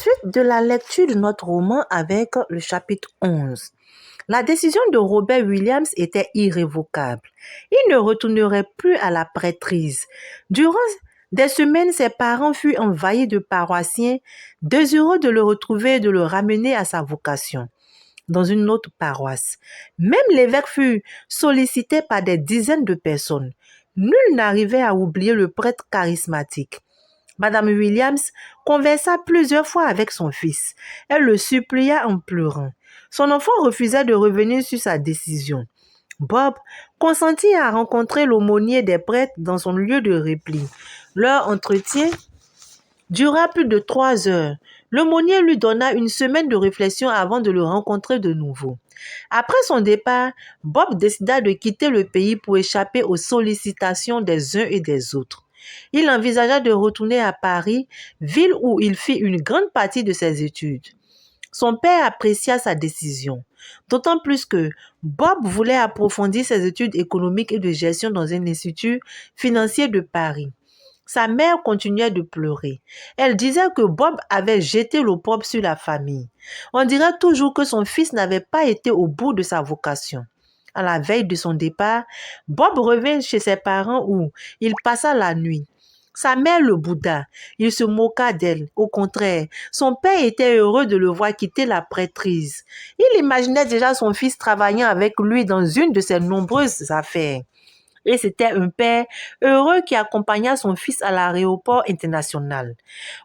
Suite de la lecture de notre roman avec le chapitre 11. La décision de Robert Williams était irrévocable. Il ne retournerait plus à la prêtrise. Durant des semaines, ses parents furent envahis de paroissiens, désireux de le retrouver et de le ramener à sa vocation dans une autre paroisse. Même l'évêque fut sollicité par des dizaines de personnes. Nul n'arrivait à oublier le prêtre charismatique. Madame Williams conversa plusieurs fois avec son fils. Elle le supplia en pleurant. Son enfant refusait de revenir sur sa décision. Bob consentit à rencontrer l'aumônier des prêtres dans son lieu de repli. Leur entretien dura plus de 3 heures. L'aumônier lui donna une semaine de réflexion avant de le rencontrer de nouveau. Après son départ, Bob décida de quitter le pays pour échapper aux sollicitations des uns et des autres. Il envisagea de retourner à Paris, ville où il fit une grande partie de ses études. Son père apprécia sa décision, d'autant plus que Bob voulait approfondir ses études économiques et de gestion dans un institut financier de Paris. Sa mère continuait de pleurer. Elle disait que Bob avait jeté l'opprobre sur la famille. On dirait toujours que son fils n'avait pas été au bout de sa vocation. À la veille de son départ, Bob revint chez ses parents où il passa la nuit. Sa mère le bouda. Il se moqua d'elle. Au contraire, son père était heureux de le voir quitter la prêtrise. Il imaginait déjà son fils travaillant avec lui dans une de ses nombreuses affaires. Et c'était un père heureux qui accompagna son fils à l'aéroport international.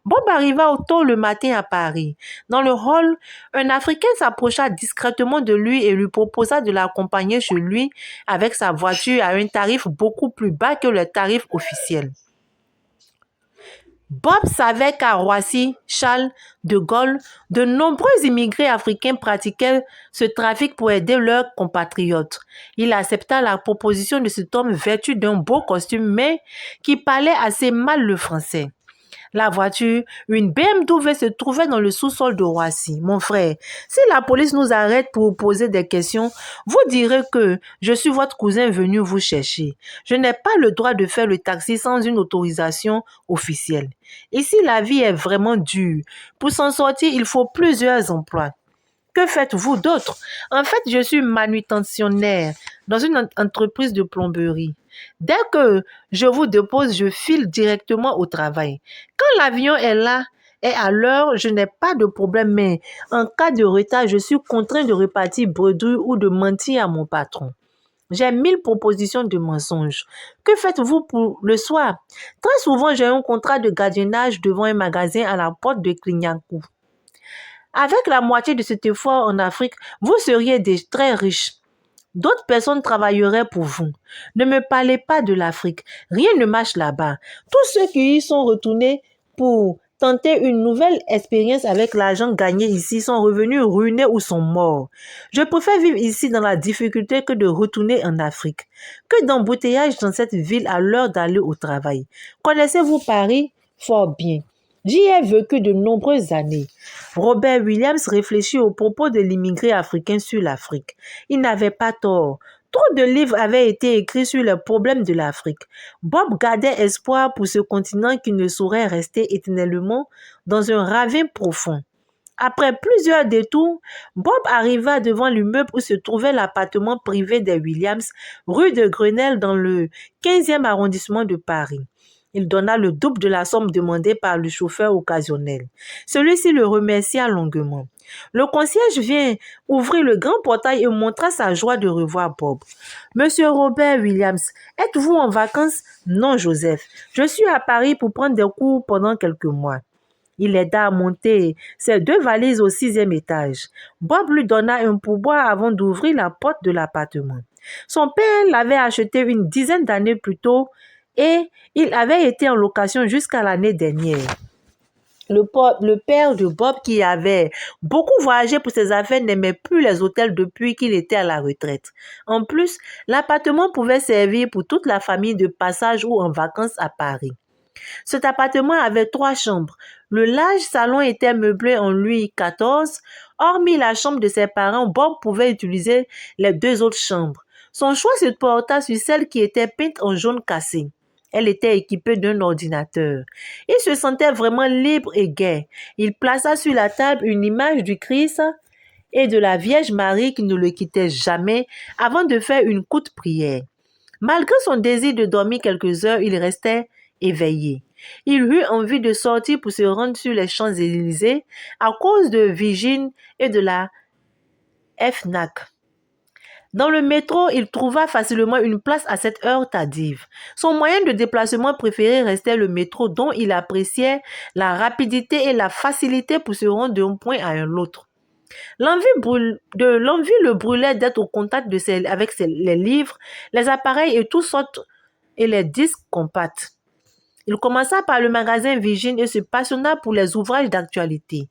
Bob arriva tôt le matin à Paris. Dans le hall, un Africain s'approcha discrètement de lui et lui proposa de l'accompagner chez lui avec sa voiture à un tarif beaucoup plus bas que le tarif officiel. Bob savait qu'à Roissy, Charles de Gaulle, de nombreux immigrés africains pratiquaient ce trafic pour aider leurs compatriotes. Il accepta la proposition de cet homme vêtu d'un beau costume mais qui parlait assez mal le français. La voiture, une BMW, se trouvait dans le sous-sol de Roissy. Mon frère, si la police nous arrête pour poser des questions, vous direz que je suis votre cousin venu vous chercher. Je n'ai pas le droit de faire le taxi sans une autorisation officielle. Ici, la vie est vraiment dure. Pour s'en sortir, il faut plusieurs emplois. Que faites-vous d'autre? En fait, je suis manutentionnaire dans une entreprise de plomberie. Dès que je vous dépose, je file directement au travail. Quand l'avion est là et à l'heure, je n'ai pas de problème, mais en cas de retard, je suis contraint de repartir bredouille ou de mentir à mon patron. J'ai 1000 propositions de mensonges. Que faites-vous pour le soir? Très souvent, j'ai un contrat de gardiennage devant un magasin à la porte de Clignancourt. Avec la moitié de cet effort en Afrique, vous seriez très riches. D'autres personnes travailleraient pour vous. Ne me parlez pas de l'Afrique. Rien ne marche là-bas. Tous ceux qui y sont retournés pour tenter une nouvelle expérience avec l'argent gagné ici sont revenus ruinés ou sont morts. Je préfère vivre ici dans la difficulté que de retourner en Afrique. Que d'embouteillages dans cette ville à l'heure d'aller au travail. Connaissez-vous Paris? Fort bien. J'y ai vécu de nombreuses années. Robert Williams réfléchit aux propos de l'immigré africain sur l'Afrique. Il n'avait pas tort. Trop de livres avaient été écrits sur les problèmes de l'Afrique. Bob gardait espoir pour ce continent qui ne saurait rester éternellement dans un ravin profond. Après plusieurs détours, Bob arriva devant l'immeuble où se trouvait l'appartement privé des Williams, rue de Grenelle dans le 15e arrondissement de Paris. Il donna le double de la somme demandée par le chauffeur occasionnel. Celui-ci le remercia longuement. Le concierge vient ouvrir le grand portail et montra sa joie de revoir Bob. « Monsieur Robert Williams, êtes-vous en vacances? »« Non, Joseph. Je suis à Paris pour prendre des cours pendant quelques mois. » Il aida à monter ses 2 valises au 6e étage. Bob lui donna un pourboire avant d'ouvrir la porte de l'appartement. Son père l'avait acheté une dizaine d'années plus tôt et il avait été en location jusqu'à l'année dernière. Le père de Bob, qui avait beaucoup voyagé pour ses affaires, n'aimait plus les hôtels depuis qu'il était à la retraite. En plus, l'appartement pouvait servir pour toute la famille de passage ou en vacances à Paris. Cet appartement avait 3 chambres. Le large salon était meublé en Louis XIV. Hormis la chambre de ses parents, Bob pouvait utiliser les 2 autres chambres. Son choix se porta sur celle qui était peinte en jaune cassé. Elle était équipée d'un ordinateur. Il se sentait vraiment libre et gai. Il plaça sur la table une image du Christ et de la Vierge Marie qui ne le quittait jamais avant de faire une courte prière. Malgré son désir de dormir quelques heures, il restait éveillé. Il eut envie de sortir pour se rendre sur les Champs-Élysées à cause de Virginie et de la FNAC. Dans le métro, il trouva facilement une place à cette heure tardive. Son moyen de déplacement préféré restait le métro dont il appréciait la rapidité et la facilité pour se rendre d'un point à un autre. L'envie le brûlait d'être au contact avec les livres, les appareils et toutes sortes et les disques compacts. Il commença par le magazine Virgin et se passionna pour les ouvrages d'actualité.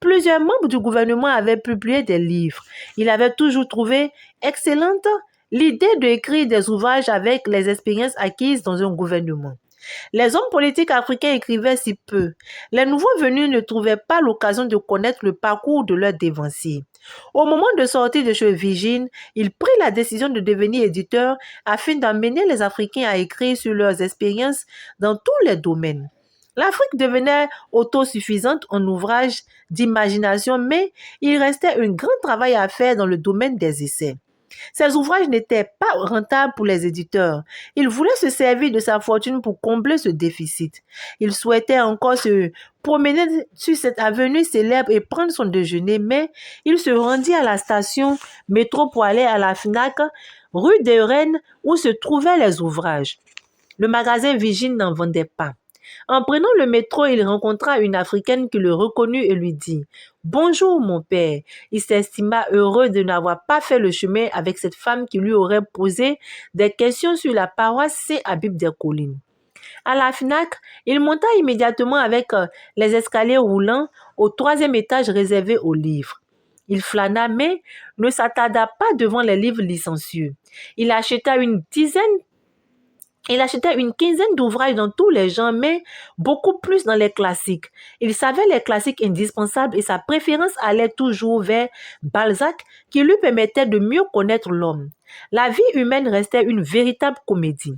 Plusieurs membres du gouvernement avaient publié des livres. Il avait toujours trouvé excellente l'idée d'écrire des ouvrages avec les expériences acquises dans un gouvernement. Les hommes politiques africains écrivaient si peu. Les nouveaux venus ne trouvaient pas l'occasion de connaître le parcours de leurs dévanciers. Au moment de sortir de chez Virgin, il prit la décision de devenir éditeur afin d'amener les Africains à écrire sur leurs expériences dans tous les domaines. L'Afrique devenait autosuffisante en ouvrages d'imagination, mais il restait un grand travail à faire dans le domaine des essais. Ces ouvrages n'étaient pas rentables pour les éditeurs. Il voulait se servir de sa fortune pour combler ce déficit. Il souhaitait encore se promener sur cette avenue célèbre et prendre son déjeuner, mais il se rendit à la station métro pour aller à la FNAC, rue de Rennes, où se trouvaient les ouvrages. Le magasin Virgin n'en vendait pas. En prenant le métro, il rencontra une Africaine qui le reconnut et lui dit « Bonjour mon père ». Il s'estima heureux de n'avoir pas fait le chemin avec cette femme qui lui aurait posé des questions sur la paroisse Saint-Habib des Collines. À la FNAC, il monta immédiatement avec les escaliers roulants au 3e étage réservé aux livres. Il flâna mais ne s'attarda pas devant les livres licencieux. Il acheta une quinzaine d'ouvrages dans tous les genres, mais beaucoup plus dans les classiques. Il savait les classiques indispensables et sa préférence allait toujours vers Balzac, qui lui permettait de mieux connaître l'homme. La vie humaine restait une véritable comédie.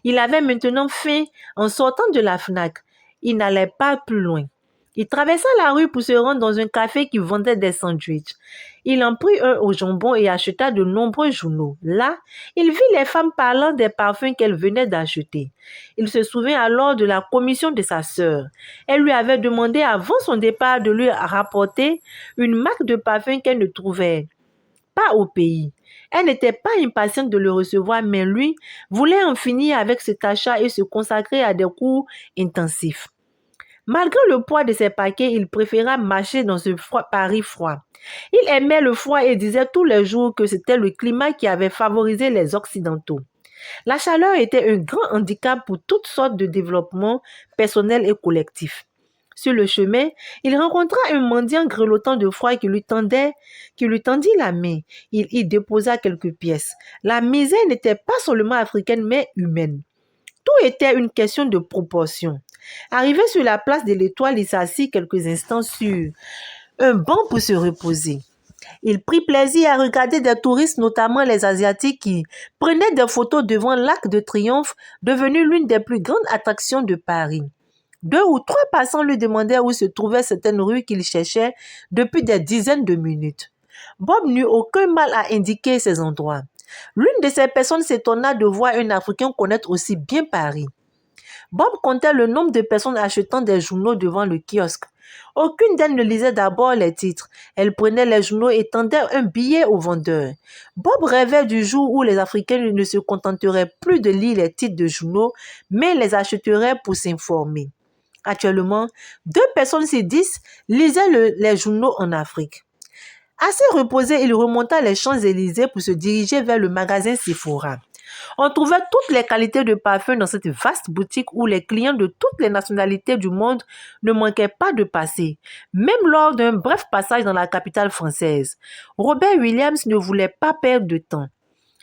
Il avait maintenant faim en sortant de la FNAC. Il n'allait pas plus loin. Il traversa la rue pour se rendre dans un café qui vendait des sandwichs. Il en prit un au jambon et acheta de nombreux journaux. Là, il vit les femmes parlant des parfums qu'elles venaient d'acheter. Il se souvint alors de la commission de sa sœur. Elle lui avait demandé avant son départ de lui rapporter une marque de parfum qu'elle ne trouvait pas au pays. Elle n'était pas impatiente de le recevoir, mais lui voulait en finir avec cet achat et se consacrer à des cours intensifs. Malgré le poids de ses paquets, il préféra marcher dans ce Paris froid. Il aimait le froid et disait tous les jours que c'était le climat qui avait favorisé les Occidentaux. La chaleur était un grand handicap pour toutes sortes de développement personnel et collectif. Sur le chemin, il rencontra un mendiant grelottant de froid qui lui tendit la main. Il y déposa quelques pièces. La misère n'était pas seulement africaine mais humaine. Tout était une question de proportion. Arrivé sur la place de l'Étoile, il s'assit quelques instants sur un banc pour se reposer. Il prit plaisir à regarder des touristes, notamment les Asiatiques, qui prenaient des photos devant l'Arc de Triomphe, devenu l'une des plus grandes attractions de Paris. 2 ou 3 passants lui demandaient où se trouvaient certaines rues qu'il cherchait depuis des dizaines de minutes. Bob n'eut aucun mal à indiquer ces endroits. L'une de ces personnes s'étonna de voir un Africain connaître aussi bien Paris. Bob comptait le nombre de personnes achetant des journaux devant le kiosque. Aucune d'elles ne lisait d'abord les titres. Elle prenait les journaux et tendait un billet au vendeur. Bob rêvait du jour où les Africains ne se contenteraient plus de lire les titres de journaux, mais les achèteraient pour s'informer. Actuellement, 2 personnes sur 10 lisaient les journaux en Afrique. Assez reposé, il remonta les Champs-Élysées pour se diriger vers le magasin Sephora. On trouvait toutes les qualités de parfums dans cette vaste boutique où les clients de toutes les nationalités du monde ne manquaient pas de passer, même lors d'un bref passage dans la capitale française. Robert Williams ne voulait pas perdre de temps.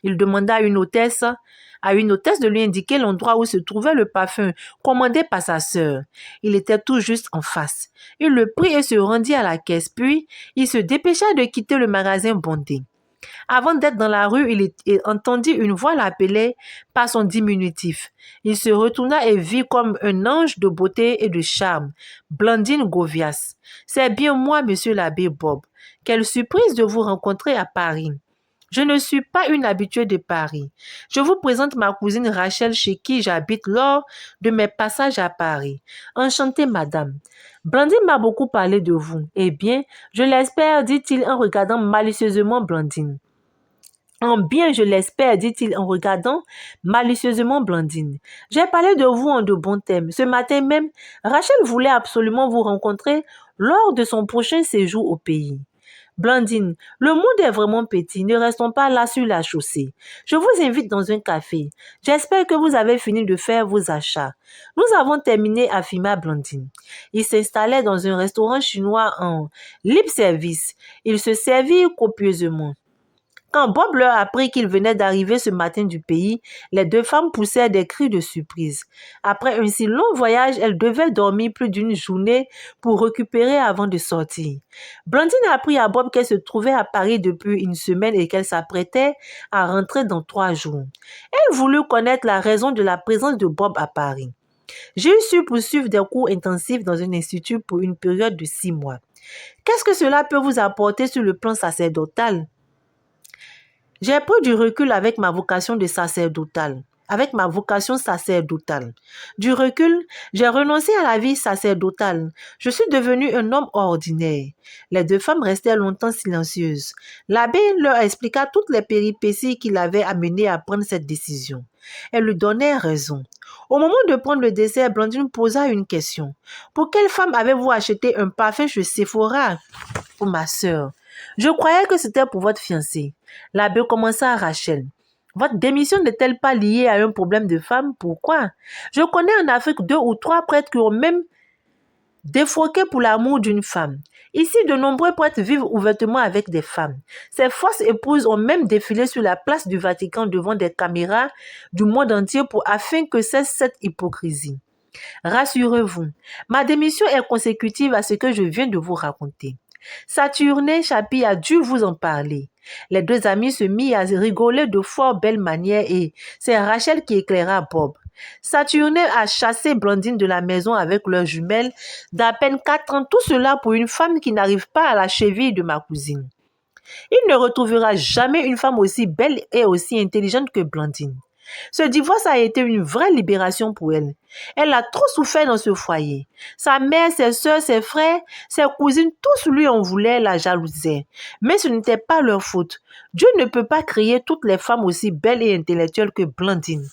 Il demanda à une hôtesse de lui indiquer l'endroit où se trouvait le parfum commandé par sa sœur. Il était tout juste en face. Il le prit et se rendit à la caisse, puis il se dépêcha de quitter le magasin bondé. Avant d'être dans la rue, il entendit une voix l'appeler par son diminutif. Il se retourna et vit comme un ange de beauté et de charme, Blandine Govias. C'est bien moi, monsieur l'abbé Bob. Quelle surprise de vous rencontrer à Paris. Je ne suis pas une habituée de Paris. Je vous présente ma cousine Rachel chez qui j'habite lors de mes passages à Paris. Enchantée, madame. Blandine m'a beaucoup parlé de vous. Eh bien, je l'espère, dit-il en regardant malicieusement Blandine. En bien, je l'espère, dit-il en regardant malicieusement Blandine. J'ai parlé de vous en de bons termes. Ce matin même, Rachel voulait absolument vous rencontrer lors de son prochain séjour au pays. Blandine, le monde est vraiment petit, ne restons pas là sur la chaussée. Je vous invite dans un café. J'espère que vous avez fini de faire vos achats. Nous avons terminé, affirma Blandine. Ils s'installaient dans un restaurant chinois en libre service. Ils se servirent copieusement. Quand Bob leur apprit qu'il venait d'arriver ce matin du pays, les deux femmes poussèrent des cris de surprise. Après un si long voyage, elles devaient dormir plus d'une journée pour récupérer avant de sortir. Blandine apprit à Bob qu'elle se trouvait à Paris depuis une semaine et qu'elle s'apprêtait à rentrer dans 3 jours. Elle voulut connaître la raison de la présence de Bob à Paris. J'ai su poursuivre des cours intensifs dans un institut pour une période de 6 mois. Qu'est-ce que cela peut vous apporter sur le plan sacerdotal? J'ai pris du recul avec ma vocation sacerdotale. Du recul, j'ai renoncé à la vie sacerdotale. Je suis devenue un homme ordinaire. Les deux femmes restèrent longtemps silencieuses. L'abbé leur expliqua toutes les péripéties qui l'avaient amené à prendre cette décision. Elles lui donnèrent raison. Au moment de prendre le dessert, Blandine posa une question. Pour quelle femme avez-vous acheté un parfum chez Sephora? Pour ma sœur. Je croyais que c'était pour votre fiancé. L'abbé commença à Rachel. Votre démission n'est-elle pas liée à un problème de femme? Pourquoi? Je connais en Afrique 2 ou 3 prêtres qui ont même défroqué pour l'amour d'une femme. Ici, de nombreux prêtres vivent ouvertement avec des femmes. Ces fausses épouses ont même défilé sur la place du Vatican devant des caméras du monde entier afin que cesse cette hypocrisie. Rassurez-vous, ma démission est consécutive à ce que je viens de vous raconter. Saturnin Chapi a dû vous en parler. Les deux amis se mirent à rigoler de fort belle manière et c'est Rachel qui éclaira Bob. Saturnin a chassé Blandine de la maison avec leurs jumelles d'à peine 4 ans, tout cela pour une femme qui n'arrive pas à la cheville de ma cousine. Il ne retrouvera jamais une femme aussi belle et aussi intelligente que Blandine. Ce divorce a été une vraie libération pour elle. Elle a trop souffert dans ce foyer. Sa mère, ses soeurs, ses frères, ses cousines, tous lui en voulaient, la jalousaient. Mais ce n'était pas leur faute. Dieu ne peut pas créer toutes les femmes aussi belles et intellectuelles que Blandine.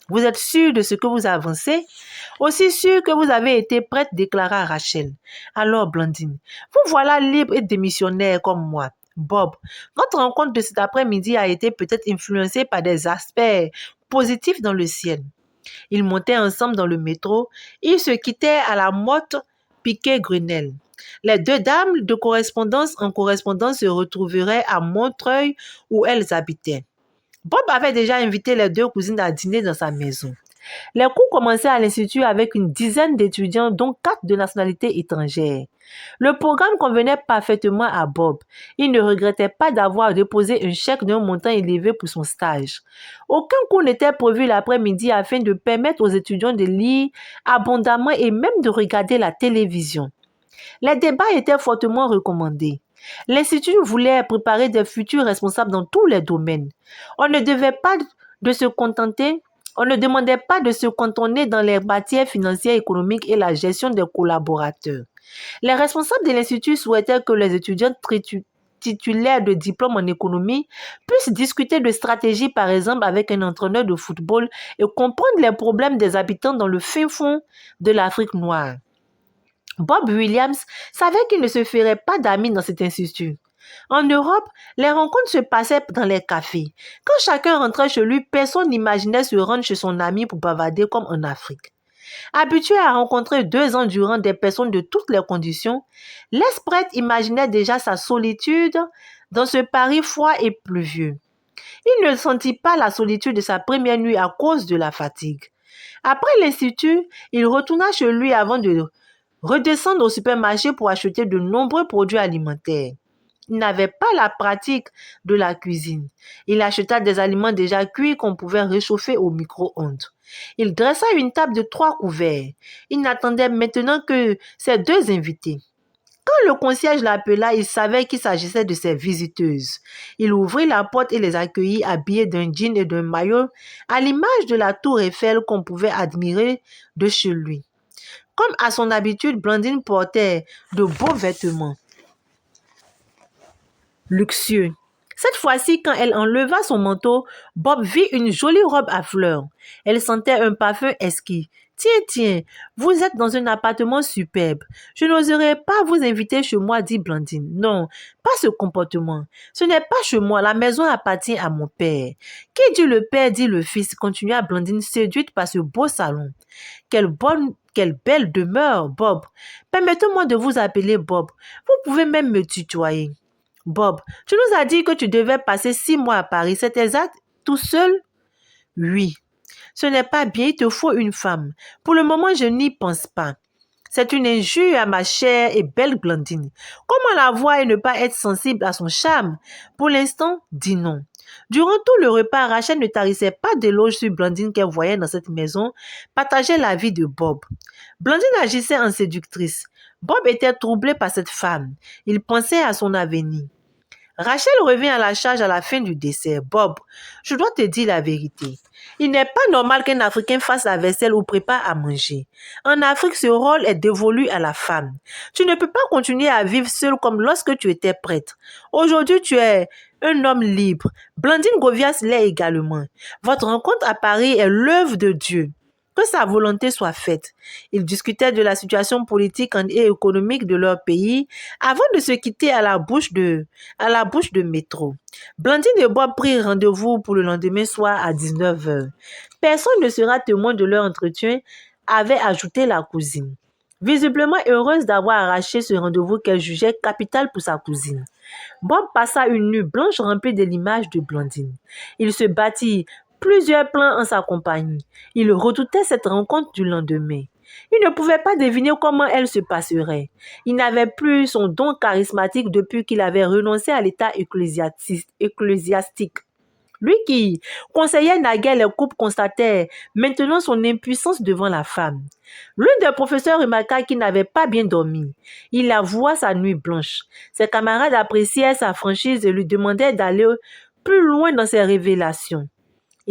Vous êtes sûr de ce que vous avancez? Aussi sûr que vous avez été prête, déclara Rachel. Alors Blandine, vous voilà libre et démissionnaire comme moi. Bob, votre rencontre de cet après-midi a été peut-être influencée par des aspects positifs dans le ciel. Ils montaient ensemble dans le métro. Ils se quittaient à la motte Piquet-Grenelle. Les deux dames de correspondance en correspondance se retrouveraient à Montreuil où elles habitaient. Bob avait déjà invité les deux cousines à dîner dans sa maison. Les cours commençaient à l'institut avec une dizaine d'étudiants, dont 4 de nationalité étrangère. Le programme convenait parfaitement à Bob. Il ne regrettait pas d'avoir déposé un chèque d'un montant élevé pour son stage. Aucun cours n'était prévu l'après-midi afin de permettre aux étudiants de lire abondamment et même de regarder la télévision. Les débats étaient fortement recommandés. L'Institut voulait préparer des futurs responsables dans tous les domaines. On ne demandait pas de se cantonner dans les matières financières, économiques et la gestion des collaborateurs. Les responsables de l'Institut souhaitaient que les étudiants titulaires de diplômes en économie puissent discuter de stratégie, par exemple, avec un entraîneur de football et comprendre les problèmes des habitants dans le fin fond de l'Afrique noire. Bob Williams savait qu'il ne se ferait pas d'amis dans cet institut. En Europe, les rencontres se passaient dans les cafés. Quand chacun rentrait chez lui, personne n'imaginait se rendre chez son ami pour bavarder comme en Afrique. Habitué à rencontrer 2 ans durant des personnes de toutes les conditions, l'Esprette imaginait déjà sa solitude dans ce Paris froid et pluvieux. Il ne sentit pas la solitude de sa première nuit à cause de la fatigue. Après l'institut, il retourna chez lui avant de redescendre au supermarché pour acheter de nombreux produits alimentaires. n'avait pas la pratique de la cuisine. Il acheta des aliments déjà cuits qu'on pouvait réchauffer au micro-ondes. Il dressa une table de 3 couverts. Il n'attendait maintenant que ses 2 invités. Quand le concierge l'appela, il savait qu'il s'agissait de ses visiteuses. Il ouvrit la porte et les accueillit habillés d'un jean et d'un maillot, à l'image de la tour Eiffel qu'on pouvait admirer de chez lui. Comme à son habitude, Blandine portait de beaux vêtements luxueux. Cette fois-ci, quand elle enleva son manteau, Bob vit une jolie robe à fleurs. Elle sentait un parfum exquis. Tiens, vous êtes dans un appartement superbe. Je n'oserais pas vous inviter chez moi, dit Blandine. Non, pas ce comportement. Ce n'est pas chez moi, la maison appartient à mon père. Qui dit le père, dit le fils, continua Blandine, séduite par ce beau salon. Quelle belle demeure, Bob. Permettez-moi de vous appeler Bob. Vous pouvez même me tutoyer. Bob, tu nous as dit que tu devais passer 6 mois à Paris. C'est exact? Tout seul? Oui. Ce n'est pas bien, il te faut une femme. Pour le moment, je n'y pense pas. C'est une injure à ma chère et belle Blandine. Comment la voir et ne pas être sensible à son charme? Pour l'instant, dis non. Durant tout le repas, Rachel ne tarissait pas d'éloges sur Blandine qu'elle voyait dans cette maison, partageait la vie de Bob. Blandine agissait en séductrice. Bob était troublé par cette femme. Il pensait à son avenir. Rachel revient à la charge à la fin du dessert. Bob, je dois te dire la vérité. Il n'est pas normal qu'un Africain fasse la vaisselle ou prépare à manger. En Afrique, ce rôle est dévolu à la femme. Tu ne peux pas continuer à vivre seule comme lorsque tu étais prêtre. Aujourd'hui, tu es un homme libre. Blandine Govias l'est également. Votre rencontre à Paris est l'œuvre de Dieu. Que sa volonté soit faite. Ils discutaient de la situation politique et économique de leur pays avant de se quitter à la bouche de métro. Blandine et Bob prirent rendez-vous pour le lendemain soir à 19h. Personne ne sera témoin de leur entretien, avait ajouté la cousine. Visiblement heureuse d'avoir arraché ce rendez-vous qu'elle jugeait capital pour sa cousine. Bob passa une nuit blanche remplie de l'image de Blandine. Il se battit plusieurs plans en sa compagnie. Il redoutait cette rencontre du lendemain. Il ne pouvait pas deviner comment elle se passerait. Il n'avait plus son don charismatique depuis qu'il avait renoncé à l'état ecclésiastique. Lui qui conseillait naguère les couples constatait maintenant son impuissance devant la femme. L'un des professeurs remarqua qu'il n'avait pas bien dormi. Il avoua sa nuit blanche. Ses camarades appréciaient sa franchise et lui demandaient d'aller plus loin dans ses révélations.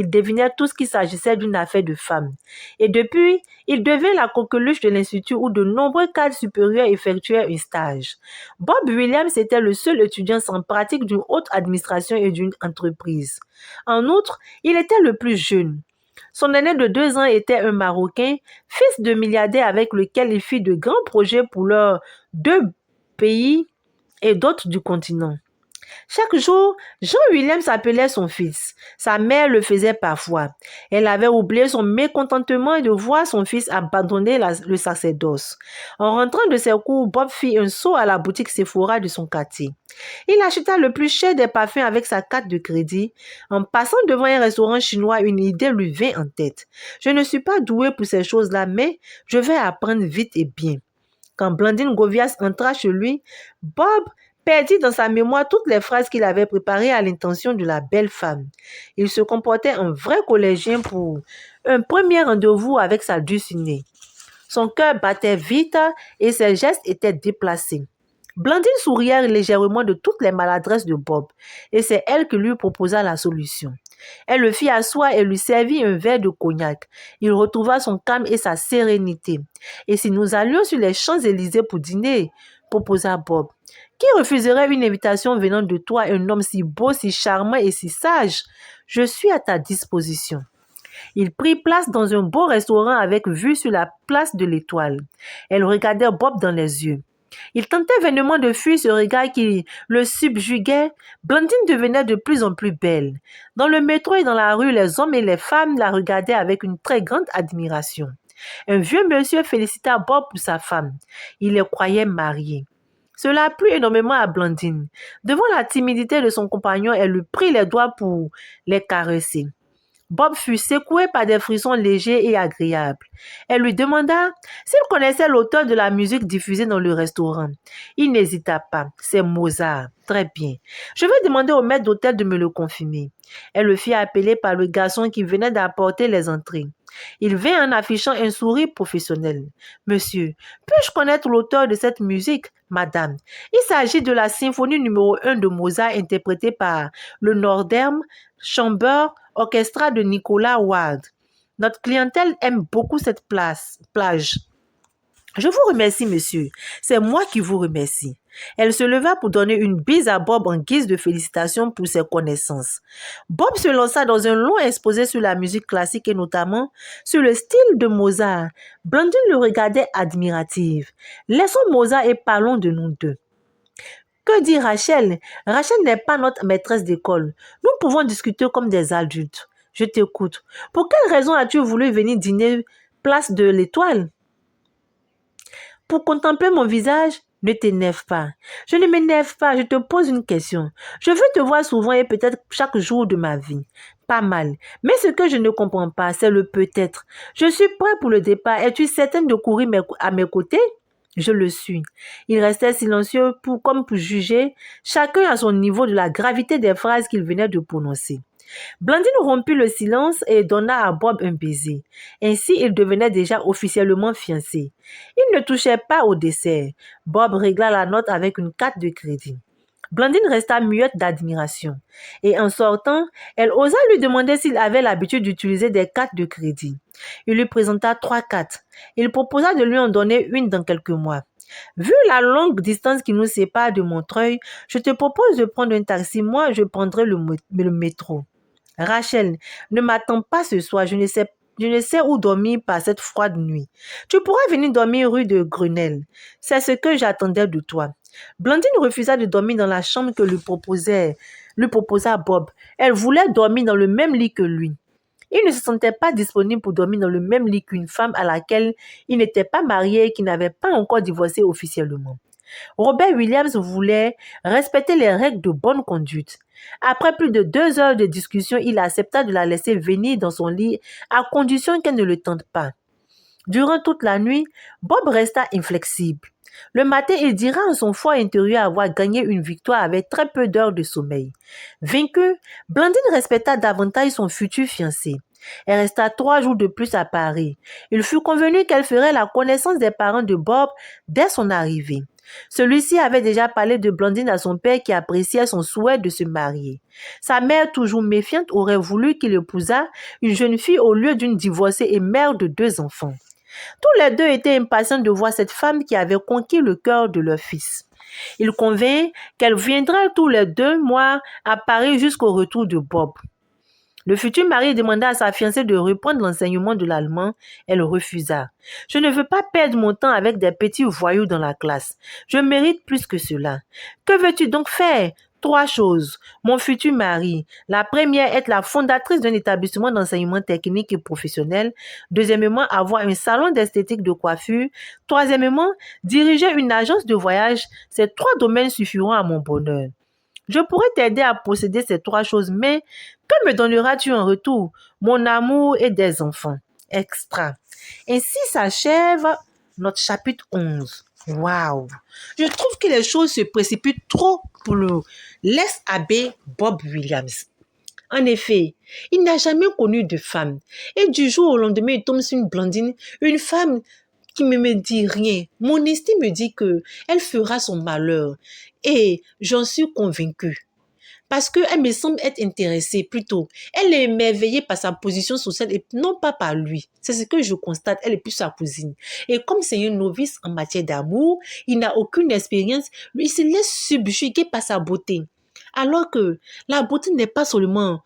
Il devinait tout ce qu'il s'agissait d'une affaire de femme. Et depuis, il devint la coqueluche de l'institut où de nombreux cadres supérieurs effectuaient un stage. Bob Williams était le seul étudiant sans pratique d'une haute administration et d'une entreprise. En outre, il était le plus jeune. Son aîné de 2 ans était un Marocain, fils de milliardaire avec lequel il fit de grands projets pour leurs 2 pays et d'autres du continent. Chaque jour, Jean Williams appelait son fils. Sa mère le faisait parfois. Elle avait oublié son mécontentement de voir son fils abandonner le sacerdoce. En rentrant de ses cours, Bob fit un saut à la boutique Sephora de son quartier. Il acheta le plus cher des parfums avec sa carte de crédit. En passant devant un restaurant chinois, une idée lui vint en tête. Je ne suis pas doué pour ces choses-là, mais je vais apprendre vite et bien. Quand Blandine Govias entra chez lui, Bob perdit dans sa mémoire toutes les phrases qu'il avait préparées à l'intention de la belle femme. Il se comportait en vrai collégien pour un premier rendez-vous avec sa dulcinée. Son cœur battait vite et ses gestes étaient déplacés. Blandine souriait légèrement de toutes les maladresses de Bob et c'est elle qui lui proposa la solution. Elle le fit asseoir et lui servit un verre de cognac. Il retrouva son calme et sa sérénité. « Et si nous allions sur les Champs-Élysées pour dîner ?» proposa Bob. « Qui refuserait une invitation venant de toi, un homme si beau, si charmant et si sage? Je suis à ta disposition. » Il prit place dans un beau restaurant avec vue sur la place de l'Étoile. Elle regardait Bob dans les yeux. Il tentait vainement de fuir ce regard qui le subjuguait. Blandine devenait de plus en plus belle. Dans le métro et dans la rue, les hommes et les femmes la regardaient avec une très grande admiration. Un vieux monsieur félicita Bob pour sa femme. Il les croyait mariés. Cela plut énormément à Blandine. Devant la timidité de son compagnon, elle lui prit les doigts pour les caresser. Bob fut secoué par des frissons légers et agréables. Elle lui demanda s'il connaissait l'auteur de la musique diffusée dans le restaurant. Il n'hésita pas, c'est Mozart. Très bien. Je vais demander au maître d'hôtel de me le confirmer. Elle le fit appeler par le garçon qui venait d'apporter les entrées. Il vint en affichant un sourire professionnel. Monsieur, puis-je connaître l'auteur de cette musique, madame? Il s'agit de la symphonie numéro 1 de Mozart interprétée par le Northern Chamber Orchestra de Nicolas Ward. Notre clientèle aime beaucoup cette plage. Je vous remercie, monsieur. C'est moi qui vous remercie. Elle se leva pour donner une bise à Bob en guise de félicitations pour ses connaissances. Bob se lança dans un long exposé sur la musique classique et notamment sur le style de Mozart. Blandine le regardait admirative. Laissons Mozart et parlons de nous deux. Que dit Rachel? Rachel n'est pas notre maîtresse d'école. Nous pouvons discuter comme des adultes. Je t'écoute. Pour quelle raison as-tu voulu venir dîner place de l'Étoile? Pour contempler mon visage, ne t'énerve pas. Je ne m'énerve pas, je te pose une question. Je veux te voir souvent et peut-être chaque jour de ma vie. Pas mal. Mais ce que je ne comprends pas, c'est le peut-être. Je suis prêt pour le départ. Es-tu certaine de courir à mes côtés? Je le suis. Il restait silencieux comme pour juger, chacun à son niveau de la gravité des phrases qu'il venait de prononcer. Blandine rompit le silence et donna à Bob un baiser. Ainsi, ils devenaient déjà officiellement fiancés. Ils ne touchaient pas au dessert. Bob régla la note avec une carte de crédit. Blandine resta muette d'admiration. Et en sortant, elle osa lui demander s'il avait l'habitude d'utiliser des cartes de crédit. Il lui présenta 3 cartes. Il proposa de lui en donner une dans quelques mois. Vu la longue distance qui nous sépare de Montreuil, je te propose de prendre un taxi. Moi, je prendrai le métro. Rachel, ne m'attends pas ce soir, je ne sais où dormir par cette froide nuit. Tu pourras venir dormir rue de Grenelle. C'est ce que j'attendais de toi. Blandine refusa de dormir dans la chambre que lui proposa Bob. Elle voulait dormir dans le même lit que lui. Il ne se sentait pas disponible pour dormir dans le même lit qu'une femme à laquelle il n'était pas marié et qui n'avait pas encore divorcé officiellement. Robert Williams voulait respecter les règles de bonne conduite. Après plus de 2 heures de discussion, il accepta de la laisser venir dans son lit à condition qu'elle ne le tente pas. Durant toute la nuit, Bob resta inflexible. Le matin, il dira en son fort intérieur avoir gagné une victoire avec très peu d'heures de sommeil. Vaincue, Blandine respecta davantage son futur fiancé. Elle resta 3 jours de plus à Paris. Il fut convenu qu'elle ferait la connaissance des parents de Bob dès son arrivée. Celui-ci avait déjà parlé de Blandine à son père qui appréciait son souhait de se marier. Sa mère, toujours méfiante, aurait voulu qu'il épousât une jeune fille au lieu d'une divorcée et mère de 2 enfants. Tous les deux étaient impatients de voir cette femme qui avait conquis le cœur de leur fils. Ils convinrent qu'elle viendrait tous les 2 mois à Paris jusqu'au retour de Bob. Le futur mari demanda à sa fiancée de reprendre l'enseignement de l'allemand. Elle refusa. « Je ne veux pas perdre mon temps avec des petits voyous dans la classe. Je mérite plus que cela. Que veux-tu donc faire? 3 choses. Mon futur mari. La première, être la fondatrice d'un établissement d'enseignement technique et professionnel. Deuxièmement, avoir un salon d'esthétique de coiffure. Troisièmement, diriger une agence de voyage. Ces 3 domaines suffiront à mon bonheur. Je pourrais t'aider à posséder ces 3 choses, mais que me donneras-tu en retour? Mon amour et des enfants. Extra. Ainsi s'achève notre chapitre 11. Waouh! Je trouve que les choses se précipitent trop pour le l'ex-abbé Bob Williams. En effet, il n'a jamais connu de femme. Et du jour au lendemain, il tombe sur une Blandine, une femme qui ne me dit rien. Mon instinct me dit qu'elle fera son malheur. Et j'en suis convaincue. Parce qu'elle me semble être intéressée plutôt. Elle est émerveillée par sa position sociale et non pas par lui. C'est ce que je constate. Elle est plus sa cousine. Et comme c'est un novice en matière d'amour, il n'a aucune expérience. Lui, il se laisse subjuguer par sa beauté. Alors que la beauté n'est pas seulement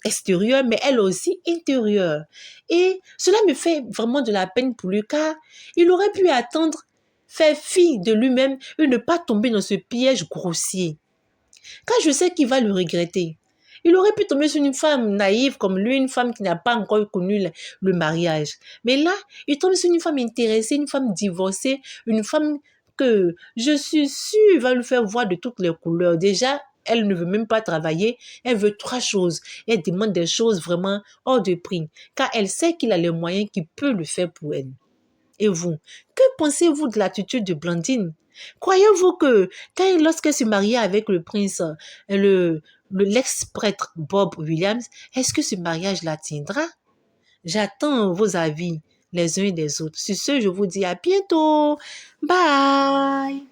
extérieure, mais elle aussi intérieure. Et cela me fait vraiment de la peine pour lui, car il aurait pu attendre, faire fi de lui-même et ne pas tomber dans ce piège grossier. Car je sais qu'il va le regretter. Il aurait pu tomber sur une femme naïve comme lui, une femme qui n'a pas encore connu le mariage. Mais là, il tombe sur une femme intéressée, une femme divorcée, une femme que je suis sûre va lui faire voir de toutes les couleurs. Déjà, elle ne veut même pas travailler. Elle veut 3 choses. Elle demande des choses vraiment hors de prix. Car elle sait qu'il a les moyens qu'il peut le faire pour elle. Et vous, que pensez-vous de l'attitude de Blandine? Croyez-vous que lorsqu'elle se mariait avec le prince, l'ex-prêtre Bob Williams, est-ce que ce mariage la tiendra? J'attends vos avis les uns et des autres. Sur ce, je vous dis à bientôt. Bye!